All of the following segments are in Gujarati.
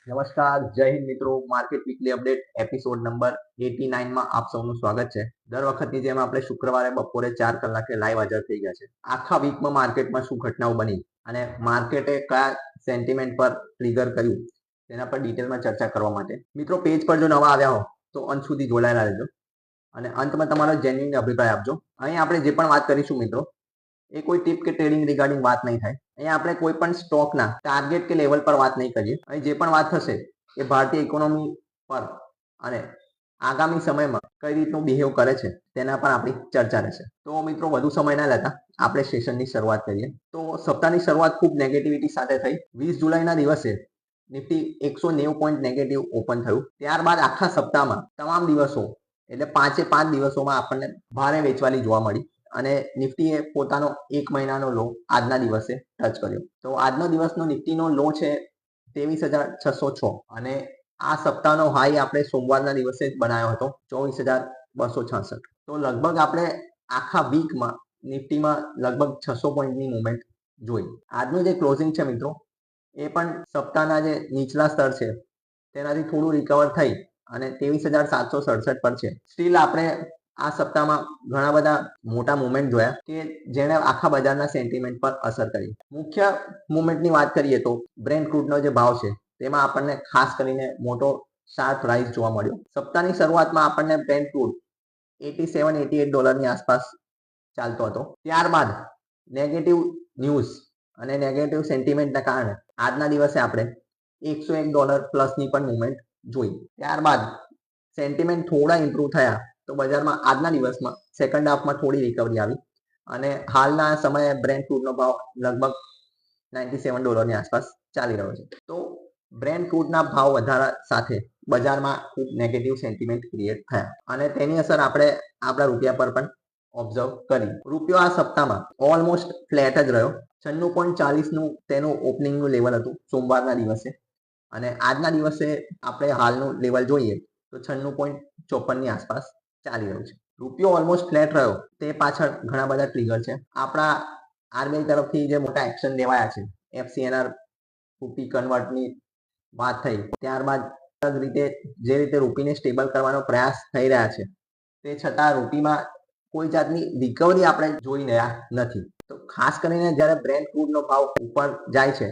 નમસ્કાર, જય હિન્દ મિત્રો. Market weekly update episode number 89 માં આપ સૌનું સ્વાગત છે. દર વખતની જેમ આપણે શુક્રવારે બપોરે 4 કલાકે લાઈવ હાજર થઈ ગયા છે. આખા વીકમાં માર્કેટમાં શું ઘટનાઓ બની અને માર્કેટે કયા સેન્ટિમેન્ટ પર ટ્રિગર કર્યું તેના પર ડિટેલમાં ચર્ચા કરવા માટે મિત્રો પેજ પર જો નવા આવ્યા હો તો અંત સુધી જોડાયેલા રહેજો અને અંતમાં તમારો જેન્યુઇન અભિપ્રાય આપજો. અહીં આપણે જે પણ વાત કરીશું મિત્રો એ કોઈ ટીપ કે ટ્રેડિંગ રિગાર્ડિંગ વાત નહીં થાય. અહીંયા આપણે કોઈ પણ સ્ટોકના ટાર્ગેટ કે લેવલ પર વાત નહીં કરીએ. અહીં જે પણ વાત થશે એ ભારતીય ઇકોનોમી પર અને આગામી સમયમાં કઈ રીતનું બિહેવ કરે છે તેના પર આપણી ચર્ચા રહેશે. તો મિત્રો વધુ સમય ના લેતા આપણે સેશનની શરૂઆત કરીએ. તો સપ્તાહની શરૂઆત ખૂબ નેગેટિવિટી સાથે થઈ. 20 જુલાઈના દિવસે નિફ્ટી 190 પોઈન્ટ નેગેટિવ ઓપન થયું. ત્યારબાદ આખા સપ્તાહમાં તમામ દિવસો એટલે 5 દિવસોમાં આપણને ભારે વેચવાલી જોવા મળી અને નિફ્ટીએ પોતાનો 1 મહિનાનો લો આજના દિવસે ટચ કર્યો. તો આજનો દિવસનો નિફ્ટીનો લો છે 23,606 અને આ સપ્તાહનો હાઈ આપણે સોમવારના દિવસે જ બનાવ્યો હતો 24,266. તો લગભગ આપણે આખા વીકમાં નિફ્ટીમાં લગભગ 600 પોઈન્ટની મુવમેન્ટ જોઈ. આજનું જે ક્લોઝિંગ છે મિત્રો એ પણ સપ્તાહના જે નીચલા સ્તર છે તેનાથી થોડું રિકવર થઈ અને 23,767 પર છે. સ્ટીલ આપણે આ સપ્તાહમાં ઘણા બધા મોટા મુવમેન્ટ જોયા કે જેણે આખા બજારના સેન્ટિમેન્ટ પર અસર કરી. મુખ્ય મુવમેન્ટની વાત કરીએ તો બ્રેન્ટ ક્રૂડનો જે ભાવ છે તેમાં આપણને ખાસ કરીને મોટો શાર્પ રાઇઝ જોવા મળ્યો. સપ્તાહની શરૂઆતમાં આપણને બ્રેન્ટ ક્રૂડ $87-88 આસપાસ ચાલતો હતો. ત્યારબાદ નેગેટિવ ન્યૂઝ અને નેગેટિવ સેન્ટિમેન્ટના કારણે આજના દિવસે આપણે $101 પ્લસની પણ મુવમેન્ટ જોઈ. ત્યારબાદ સેન્ટિમેન્ટ થોડા ઇમ્પ્રુવ થયા તો બજારમાં આજના દિવસમાં સેકન્ડ હાફમાં થોડી રિકવરી આવી અને હાલના સમયે બ્રેન્ટ ક્રૂડનો ભાવ લગભગ $97 આસપાસ ચાલી રહ્યો છે. તો બ્રેન્ટ ક્રૂડના ભાવ વધારા સાથે બજારમાં ખૂબ નેગેટિવ સેન્ટિમેન્ટ ક્રિએટ થયા અને તેની અસર આપણે આપણા રૂપિયા પર પણ ઓબ્ઝર્વ કરી. રૂપિયો આ સપ્તાહમાં ઓલમોસ્ટ ફ્લેટ જ રહ્યો. 96.40નું તેનું ઓપનિંગનું લેવલ હતું સોમવારના દિવસે અને આજના દિવસે આપણે હાલનું લેવલ જોઈએ તો 96.54ની આસપાસ ચાલી રહ્યું છે. રૂપિયો ઓલમોસ્ટ ફ્લેટ રહ્યો તે પાછળ ઘણા બધા ટ્રિગર છે. આપણા આરબીઆઈ તરફથી જે મોટા એક્શન લેવાયા છે, એફસીએનઆર રૂપી કન્વર્ટની વાત થઈ, ત્યારબાદ રીતે જે રીતે રૂપીને સ્ટેબલ કરવાનો પ્રયાસ થઈ રહ્યા છે તે છતાં રૂપીમાં કોઈ જાતની રિકવરી આપણે જોઈ રહ્યા નથી. તો ખાસ કરીને જ્યારે બ્રેન્ટ ક્રૂડનો ભાવ ઉપર જાય છે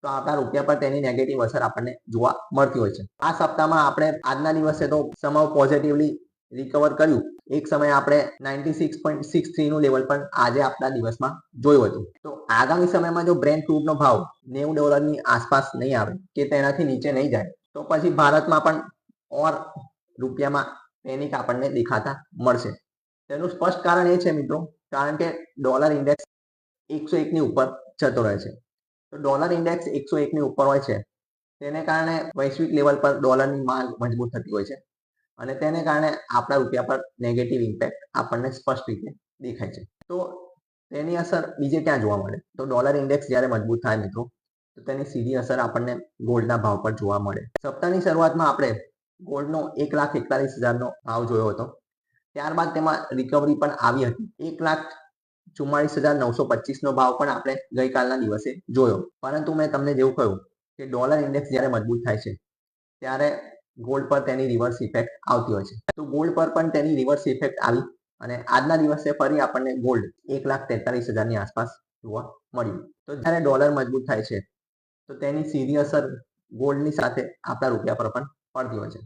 તો આપણા રૂપિયા પર તેની નેગેટિવ અસર આપણને જોવા મળતી હોય છે. આ સપ્તાહમાં આપણે આજના દિવસે તો સમહાઉ પોઝિટિવલી રિકવર કર્યું. એક સમયે આપણે 96.63નું લેવલ પણ આજે આપણા દિવસમાં જોયું હતું. તો આગામી સમયમાં જો બ્રેન્ટ ક્રૂડનો ભાવ $90ની આસપાસ નહીં આવે કે તેનાથી નીચે નહીં જાય તો પછી ભારતમાં પણ ઓર રૂપિયામાં પેનિક આપણને દેખાતા મળશે. તેનું સ્પષ્ટ કારણ એ છે મિત્રો, કારણ કે ડોલર ઇન્ડેક્સ 101ની ઉપર જતો રહે છે. તો ડોલર ઇન્ડેક્સ 101ની ઉપર હોય છે તેને કારણે વૈશ્વિક લેવલ પર ડોલરની માંગ મજબૂત થતી હોય છે અને તેને કારણે આપણા રૂપિયા પર નેગેટિવ ઇમ્પેક્ટ આપણને સ્પષ્ટ રીતે દેખાય છે. તો તેની અસર બીજે ક્યાં જોવા મળે? તો ડોલર ઇન્ડેક્સ જ્યારે મજબૂત થાય મિત્રો તો તેની સીધી અસર આપણને ગોલ્ડના ભાવ પર જોવા મળે. સપ્તાહની શરૂઆતમાં આપણે ગોલ્ડનો 1,41,000નો ભાવ જોયો હતો. ત્યારબાદ તેમાં રિકવરી પણ આવી હતી. 1,44,925નો ભાવ પણ આપણે ગઈકાલના દિવસે જોયો. પરંતુ મેં તમને જેવું કહ્યું કે ડોલર ઇન્ડેક્સ જ્યારે મજબૂત થાય છે ત્યારે ગોલ્ડ પર તેની રિવર્સ ઇફેક્ટ આવતી હોય છે. તો ગોલ્ડ પર પણ તેની રિવર્સ ઇફેક્ટ આવી અને આજના દિવસે ફરી આપણને ગોલ્ડ 1,43,000ની આસપાસ જોવા મળ્યું. તો જ્યારે ડોલર મજબૂત થાય છે તો તેની સીધી અસર ગોલ્ડની સાથે આપણા રૂપિયા પર પણ પડતી હોય છે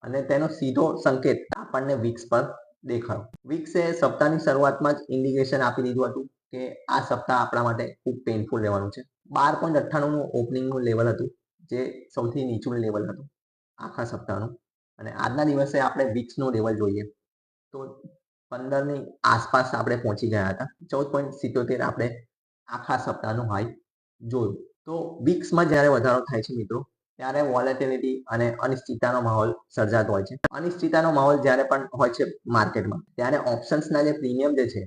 અને તેનો સીધો સંકેત આપણને વિક્સ પર દેખાયો. વિક્સે સપ્તાહની શરૂઆતમાં જ ઇન્ડિકેશન આપી દીધું હતું કે આ સપ્તાહ આપણા માટે ખૂબ પેઇનફુલ રહેવાનું છે. 12.98નું ઓપનિંગનું લેવલ હતું જે સૌથી નીચું લેવલ હતું આખા સપ્તાહનું અને આજના દિવસે આપણે વિક્સનું લેવલ જોઈએ તો 15ની આસપાસ આપણે પહોંચી ગયા હતા. 14.77 આપણે આખા સપ્તાહનું હાઈ જોયું. તો વિક્સમાં જ્યારે વધારો થાય છે મિત્રો ત્યારે વોલેટિલિટી અને અનિશ્ચિતતાનો માહોલ સર્જાતો હોય છે. અનિશ્ચિતતાનો માહોલ જ્યારે પણ હોય છે માર્કેટમાં ત્યારે ઓપ્શન્સના જે પ્રીમિયમ જે છે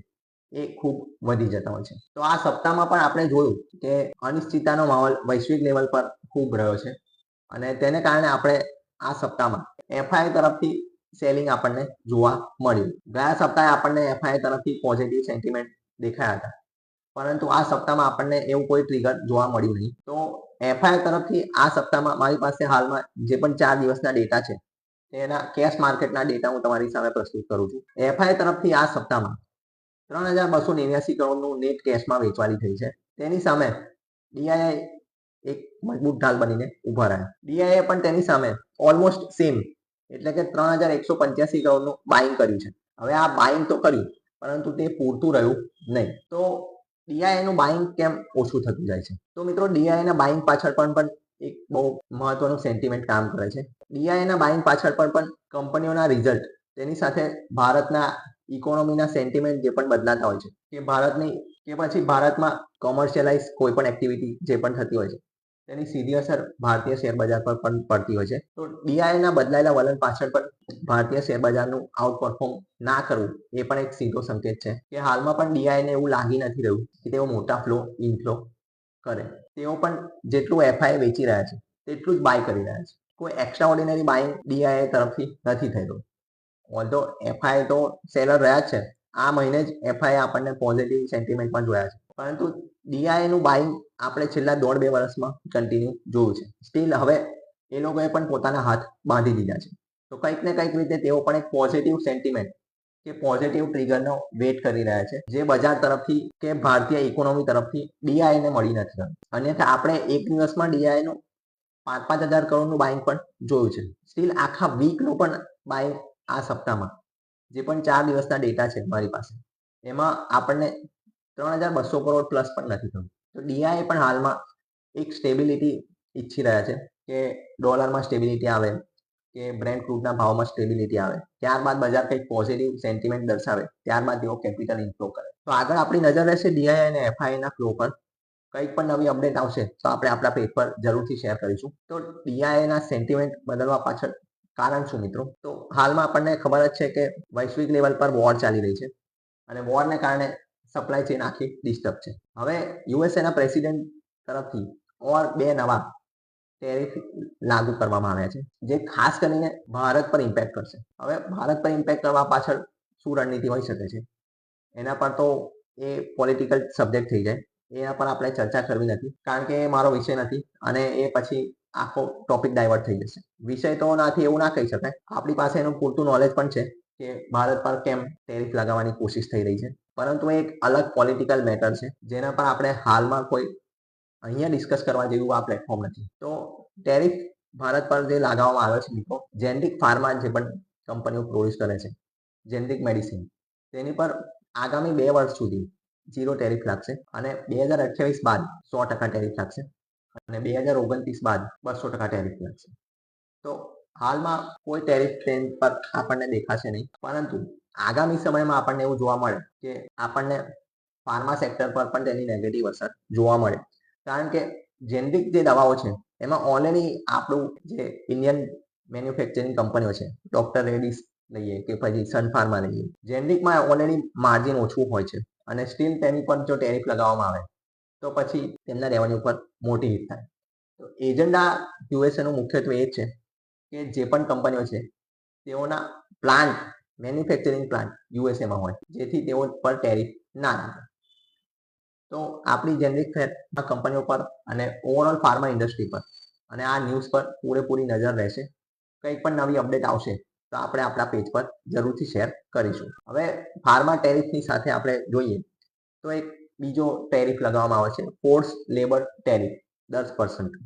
એ ખૂબ વધી જતા હોય છે. તો આ સપ્તાહમાં પણ આપણે જોયું કે અનિશ્ચિતતાનો માહોલ વૈશ્વિક લેવલ પર ખૂબ રહ્યો છે અને તેને કારણે આપણે આ સપ્તાહમાં એફઆઈ તરફથી સેલિંગ આપણને જોવા મળ્યું. ગયા સપ્તાહે આપણને એફઆઈ તરફથી પોઝિટિવ સેન્ટિમેન્ટ દેખાયા હતા પરંતુ આ સપ્તાહમાં આપણને એવું કોઈ ટ્રિગર જોવા મળ્યું નહીં. તો એફઆઈ તરફથી આ સપ્તાહમાં મારી પાસે હાલમાં જે પણ 4 દિવસના ડેટા છે તેના કેશ માર્કેટના ડેટા હું તમારી સામે પ્રસ્તુત કરું છું. એફઆઈ તરફથી આ સપ્તાહમાં 3,289 કરોડનું નેટ કેશમાં વેચવાલી થઈ છે. તેની સામે ડીઆઈઆઈ એક મજબૂત ઢાલ બનીને ઉભા રહ્યા. ડીઆઈઆઈ પણ તેની સામે ઓલમોસ્ટ સેમ એટલે કે 3,185 કરોડનું બાઇંગ કર્યું છે. હવે આ બાઇંગ તો કર્યું પરંતુ તે પૂરતું રહ્યું નહીં. તો ડીઆઈઆઈ નું બાઇંગ કેમ ઓછું થતું જાય છે? તો મિત્રો ડીઆઈઆઈ ના બાઇંગ પાછળ પણ એક બહુ મહત્વનું સેન્ટિમેન્ટ કામ કરે છે. ડીઆઈઆઈ ના બાઇંગ પાછળ પણ કંપનીઓના રિઝલ્ટ તેની સાથે ભારતના ઇકોનોમીના સેન્ટિમેન્ટ જે પણ બદલાતા હોય છે કે ભારતની કે પછી ભારતમાં કોમર્શિયલાઇઝ કોઈ પણ એક્ટિવિટી જે પણ થતી હોય છે તેની સીધી અસર ભારતીય શેર બજાર પર પણ પડતી હોય છે. તો ડીઆઈઆઈ ના બદલાયેલા વલણ પાછળ પણ ભારતીય શેર બજારનું આઉટ પરફોર્મ ના કરવું એ પણ એક સીધો સંકેત છે કે હાલમાં પણ ડીઆઈઆઈ ને એવું લાગી નથી રહ્યું કે તેઓ મોટા ફ્લો ઇનફ્લો કરે. તેઓ પણ જેટલું એફઆઈ વેચી રહ્યા છે તેટલું જ બાય કરી રહ્યા છે. કોઈ એક્સ્ટ્રા ઓર્ડિનરી બાઇંગ ડીઆઈઆઈ તરફથી નથી થઈ રહ્યું. ઓલ્ધો એફઆઈ તો સેલર રહ્યા છે. આ મહિને જ એફઆઈ આપણને પોઝિટિવ સેન્ટિમેન્ટમાં જોયા છે, પરંતુ ડીઆઈઆઈ નું બાઇંગ આપણે છેલ્લા 1.5-2 વર્ષમાં કન્ટિન્યુ જોયું છે. સ્ટીલ હવે એ લોકોએ પણ પોતાના હાથ બાંધી દીધા છે. તો કંઈક ને કંઈક રીતે તેઓ પણ એક પોઝિટિવ સેન્ટિમેન્ટ કે પોઝિટિવ ટ્રિગરનો વેટ કરી રહ્યા છે, જે બજાર તરફથી કે ભારતીય ઇકોનોમી તરફથી ડીઆઈઆઈ ને મળી નથી રહ્યું. અન્યથા આપણે એક દિવસમાં ડીઆઈઆઈ નું 5,000 કરોડનું બાઇંગ પણ જોયું છે. સ્ટીલ આખા વીકનું પણ બાઇંગ આ સપ્તાહમાં જે પણ 4 દિવસના ડેટા છે મારી પાસે એમાં આપણને 3,200 કરોડ પ્લસ પણ નથી થયું. તો ડીઆઈઆઈ પણ હાલમાં એક સ્ટેબિલિટી ઈચ્છી રહ્યા છે કે ડોલરમાં સ્ટેબિલિટી આવે કે બ્રેન્ટ ક્રૂડના ભાવમાં સ્ટેબિલિટી આવે, ત્યારબાદ બજાર કંઈક પોઝિટિવ સેન્ટિમેન્ટ દર્શાવે, ત્યારબાદ તેઓ કેપિટલ ઇનફ્લો કરે. તો આગળ આપણી નજર રહેશે ડીઆઈઆઈ અને એફઆઈના ફ્લો પર. કંઈક પણ નવી અપડેટ આવશે તો આપણે આપણા પેજ પર જરૂરથી શેર કરીશું. તો ડીઆઈઆઈના સેન્ટિમેન્ટ બદલવા પાછળ કારણ શું મિત્રો? તો હાલમાં આપણને ખબર જ છે કે વૈશ્વિક લેવલ પર વોર ચાલી રહી છે અને વોરને કારણે સપ્લાય ચેન આખી ડિસ્ટર્બ છે. હવે યુએસએના પ્રેસિડેન્ટ તરફથી ઓર 2 નવા ટેરિફ લાગુ કરવામાં આવ્યા છે, જે ખાસ કરીને ભારત પર ઇમ્પેક્ટ કરશે. હવે ભારત પર ઇમ્પેક્ટ કરવા પાછળ શું રણનીતિ હોઈ શકે છે એના પર તો એ પોલિટિકલ સબ્જેક્ટ થઈ જાય, એના પર આપણે ચર્ચા કરવી નથી કારણ કે એ મારો વિષય નથી અને એ પછી આખો ટોપિક ડાયવર્ટ થઈ જશે. વિષય તો નાથી એવું ના કહી શકાય. આપણી પાસે એનું પૂરતું નોલેજ પણ છે કે ભારત પર કેમ ટેરિફ લગાવવાની કોશિશ થઈ રહી છે, પરંતુ એક અલગ પોલિટિકલ મેટર છે જેના પર આપણે હાલમાં કોઈ અહીંયા ડિસ્કસ કરવા જેવું આ પ્લેટફોર્મ નથી. તો ટેરિફ ભારત પર જે લગાવવામાં આવ્યો છે મિત્રો, જેનરિક ફાર્મા જે પણ કંપનીઓ પ્રોડ્યુસ કરે છે જેનરિક મેડિસિન, તેની પર આગામી 2 વર્ષ સુધી 0 ટેરિફ લાગશે અને 2028 બાદ 100% ટેરિફ લાગશે અને 2029 બાદ 200% ટેરિફ લાગશે. તો હાલમાં કોઈ ટેરિફ ટ્રેન પર આપણને દેખાશે નહીં, પરંતુ આગામી સમયમાં આપણને એવું જોવા મળે કે આપણને ફાર્મા સેક્ટર પર પણ તેની નેગેટિવ અસર જોવા મળે. કારણ કે જેનરિક જે દવાઓ છે એમાં ઓલરેડી આપણું જે ઇન્ડિયન મેન્યુફેક્ચરિંગ કંપનીઓ છે, ડોક્ટર રેડીસ લઈએ કે પછી સન ફાર્મા લઈએ, જેનરિકમાં ઓલરેડી માર્જિન ઓછું હોય છે અને સ્ટીલ તેની પર જો ટેરિફ લગાવવામાં આવે તો પછી તેમના રેવન્યુ પર મોટી હિટ થાય. તો એજન્ડા યુએસએનું મુખ્યત્વે એ છે કે જે પણ કંપનીઓ છે તેઓના પ્લાન્ટ મેન્યુફેક્ચરિંગ પ્લાન્ટ યુએસએમાં હોય, જેથી તેઓ પર ટેરિફ ના લાગે. તો આપણી જેનરિક કંપનીઓ પર અને ઓવરઓલ ફાર્મા ઇન્ડસ્ટ્રી પર અને આ ન્યૂઝ પર પૂરેપૂરી નજર રહેશે. કંઈક પણ નવી અપડેટ આવશે તો આપણે આપણા પેજ પર જરૂરથી શેર કરીશું. હવે ફાર્મા ટેરિફની સાથે આપણે જોઈએ તો એક બીજો ટેરિફ લગાવવામાં આવે છે, ફોર્સ લેબર ટેરિફ 10%,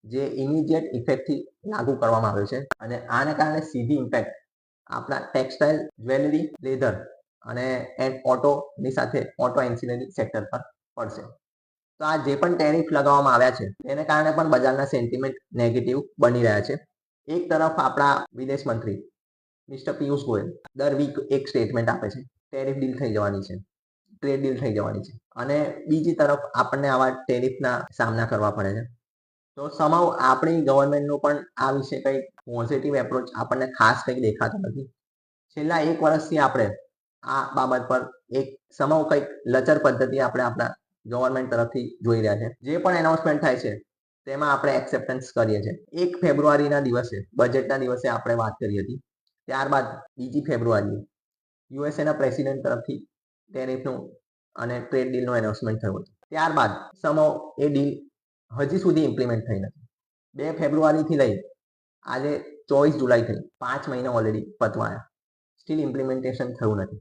જે ઇમિડિયેટ ઇફેક્ટથી લાગુ કરવામાં આવ્યો છે અને આને કારણે સીધી ઇમ્પેક્ટ આપણા ટેક્સટાઇલ, જ્વેલરી, લેધર અને ઓટોની સાથે ઓટો એન્સિલરી સેક્ટર પર પડશે. તો આ જે પણ ટેરિફ લગાવવામાં આવ્યા છે એને કારણે પણ બજારના સેન્ટિમેન્ટ નેગેટિવ બની રહ્યા છે. એક તરફ આપણા વિદેશ મંત્રી મિસ્ટર પિયુષ ગોયલ દર વીક એક સ્ટેટમેન્ટ આપે છે, ટેરિફ ડીલ થઈ જવાની છે, ટ્રેડ ડીલ થઈ જવાની છે, અને બીજી તરફ આપણને આવા ટેરિફના સામના કરવા પડે છે. તો સમહાવ આપણી ગવર્મેન્ટનું પણ આ વિશે કંઈક પોઝિટિવ એપ્રોચ આપણને ખાસ કંઈક દેખાતો નથી. છેલ્લા 1 વર્ષથી આપણે આ બાબત પર એક સમહાવ કંઈક લચર પદ્ધતિ આપણે આપણા ગવર્મેન્ટ તરફથી જોઈ રહ્યા છે. જે પણ એનાઉન્સમેન્ટ થાય છે તેમાં આપણે એક્સેપ્ટન્સ કરીએ છીએ. 1 ફેબ્રુઆરીના દિવસે, બજેટના દિવસે આપણે વાત કરી હતી. ત્યારબાદ 2 ફેબ્રુઆરીએ યુએસએના પ્રેસિડેન્ટ તરફથી ટેરિફનું અને ટ્રેડ ડીલનું એનાઉન્સમેન્ટ થયું હતું. ત્યારબાદ સમહાઉ એ ડીલ હજી સુધી ઇમ્પ્લિમેન્ટ થઈ નથી. 2 ફેબ્રુઆરીથી લઈ આજે 24 જુલાઈ થઈ, 5 મહિના ઓલરેડી પતવાયા, સ્ટીલ ઇમ્પ્લિમેન્ટેશન થયું નથી.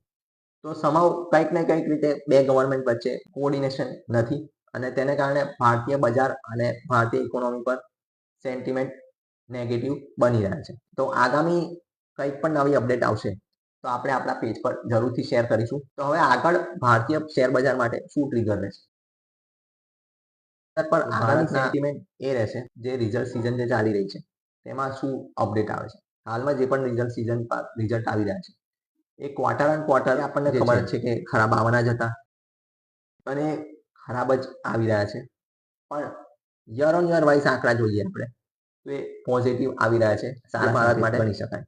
તો સમહાઉ કંઈક ને કંઈક રીતે બે ગવર્મેન્ટ વચ્ચે કોઓર્ડિનેશન નથી અને તેને કારણે ભારતીય બજાર અને ભારતીય ઇકોનોમી પર સેન્ટિમેન્ટ નેગેટિવ બની રહ્યા છે. તો આગામી કંઈક પણ નવી અપડેટ આવશે તો આપણે આપણા પેજ પર જરૂરથી શેર કરીશું. તો હવે આગળ ભારતીય શેર બજાર માટે શું ટ્રિગર રહેશે? પર આગામી સેન્ટિમેન્ટ એ રહેશે જે રિઝલ્ટ સિઝન જે ચાલી રહી છે તેમાં શું અપડેટ આવે છે. હાલમાં જે પણ રિઝલ્ટ સિઝન રિઝલ્ટ આવી રહ્યા છે એ ક્વાર્ટર ઓન ક્વાર્ટર આપણને ખબર છે કે ખરાબ આવવાના જ હતા અને ખરાબ જ આવી રહ્યા છે. પણ યર ઓન યર વાઇઝ આંકડા જોઈએ આપણે તો એ પોઝિટિવ આવી રહ્યા છે, સારા ભારત માટે ગણી શકાય.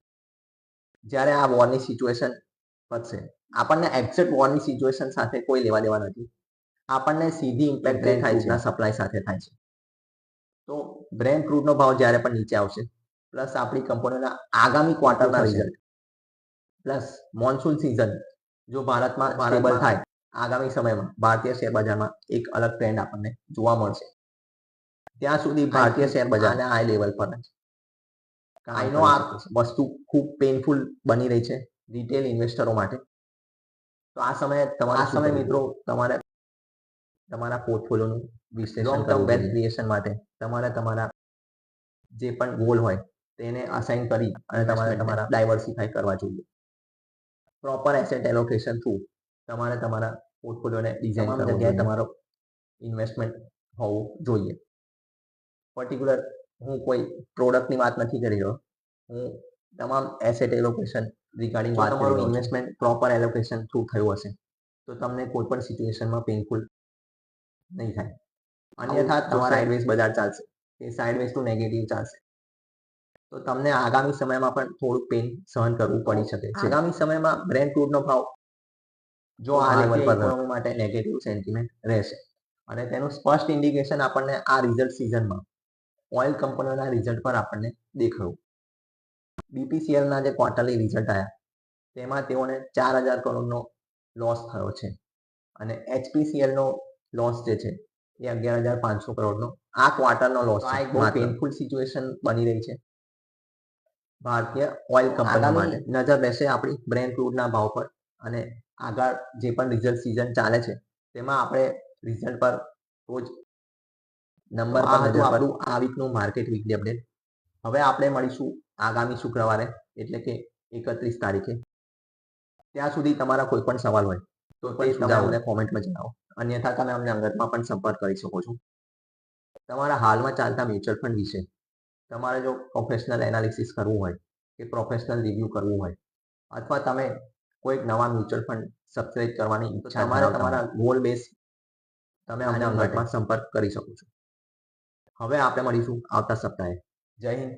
જ્યારે આ વોરની સિચ્યુએશન વધશે, આપણને એક્ઝેક્ટ વોરની સિચ્યુએશન સાથે કોઈ લેવા દેવા નથી. આપણને સીધી ઇમ્પેક્ટ થાય છે સપ્લાય સાથે થાય છે. તો બ્રેન્ટ ક્રૂડનો ભાવ જ્યારે પણ નીચે આવશે, પ્લસ આપણી કંપનીઓના આગામી ક્વાર્ટરના રિઝલ્ટ, પ્લસ મોન્સૂન સિઝન જો ભારતમાં સ્ટેબલ થાય, આગામી સમયમાં ભારતીય શેર બજારમાં એક અલગ ટ્રેન્ડ આપણને જોવા મળશે. ત્યાં સુધી ભારતીય શેર બજાર આ લેવલ પર છે. આઈનો આ વસ્તુ ખૂબ પેઇનફુલ બની રહી છે રિટેલ ઇન્વેસ્ટરો માટે. તો આ સમયે મિત્રો તમારે તમારા પોર્ટફોલિયોનું વિશ્લેષણ, લોંગ ટર્મ વેલ્થ ક્રિએશન માટે તમારે તમારા જે પણ ગોલ હોય તેને અસાઇન કરી અને તમારે તમારા ડાયવર્સિફાઈ કરવા જોઈએ. પ્રોપર એસેટ એલોકેશન થ્રુ તમારે તમારા પોર્ટફોલિયોને ડિઝાઇન કરવું જોઈએ. તમારો ઇન્વેસ્ટમેન્ટ હોવું જોઈએ. પર્ટિક્યુલર હું કોઈ પ્રોડક્ટની વાત નથી કરી રહ્યો, હું તમામ એસેટ એલોકેશન રિગાર્ડિંગ વાત કરી રહ્યો છું. તમારું ઇન્વેસ્ટમેન્ટ પ્રોપર એલોકેશન થ્રુ થયું હશે તો તમને કોઈ પણ સિચ્યુએશનમાં પેઇનફુલ નહીં થાય. અન્યથા તમારા સાઇડવેઝ બજાર ચાલશે, એ સાઇડવેઝ ટુ નેગેટિવ ચાલશે તો તમને આગામી સમયમાં પણ થોડુંક પેઇન સહન કરવું પડી શકે છે. આગામી સમયમાં બ્રેન્ટ ક્રૂડનો ભાવ જો આ લેવલ પર ઇકોનોમી માટે નેગેટિવ સેન્ટિમેન્ટ રહેશે અને તેનું સ્પષ્ટ ઇન્ડિકેશન આપણને આ રિઝલ્ટ સિઝનમાં ઓઇલ કંપનીઓના રિઝલ્ટ પર આપણને દેખાયું. બીપીસીએલના જે ક્વાર્ટરલી રિઝલ્ટ આવ્યા તેમાં તેઓને 4,000 કરોડનો લોસ થયો છે અને એચપીસીએલનો લોસ જે છે એ 11,500 કરોડનો આ ક્વાર્ટરનો લોસ છે. આ એક બહુ પેઇનફુલ સિચ્યુએશન બની રહી છે ભારતીય ઓઇલ કંપની માટે. નજર રહેશે આપણી બ્રેન્ટ ક્રૂડના ભાવ પર અને આગળ જે પણ રિઝલ્ટ સિઝન ચાલે છે તેમાં આપણે રિઝલ્ટ પર રોજ નંબર પર હતું આપણું આ વીકનું માર્કેટ વીકલી અપડેટ. હવે આપણે મળીશું આગામી શુક્રવારે એટલે કે 31 તારીખે. ત્યાં સુધી તમારા કોઈ પણ સવાલ હોય તો તે તમે અમને કોમેન્ટમાં જણાવો. અન્યથા તમે અમને અંગતમાં પણ સંપર્ક કરી શકો છો. તમારા હાલમાં ચાલતા મ્યુચ્યુઅલ ફંડ વિશે તમારે જો પ્રોફેશનલ એનાલિસિસ કરવું હોય કે પ્રોફેશનલ રિવ્યૂ કરવું હોય અથવા તમે કોઈક નવા મ્યુચ્યુઅલ ફંડ સબસ્ક્રાઇબ કરવાની ઈચ્છા તમારે તમારા ગોલ બેઝ તમે અમને અંગતમાં સંપર્ક કરી શકો છો. હવે આપણે મળીશું આવતા સપ્તાહે. જય હિન્દ.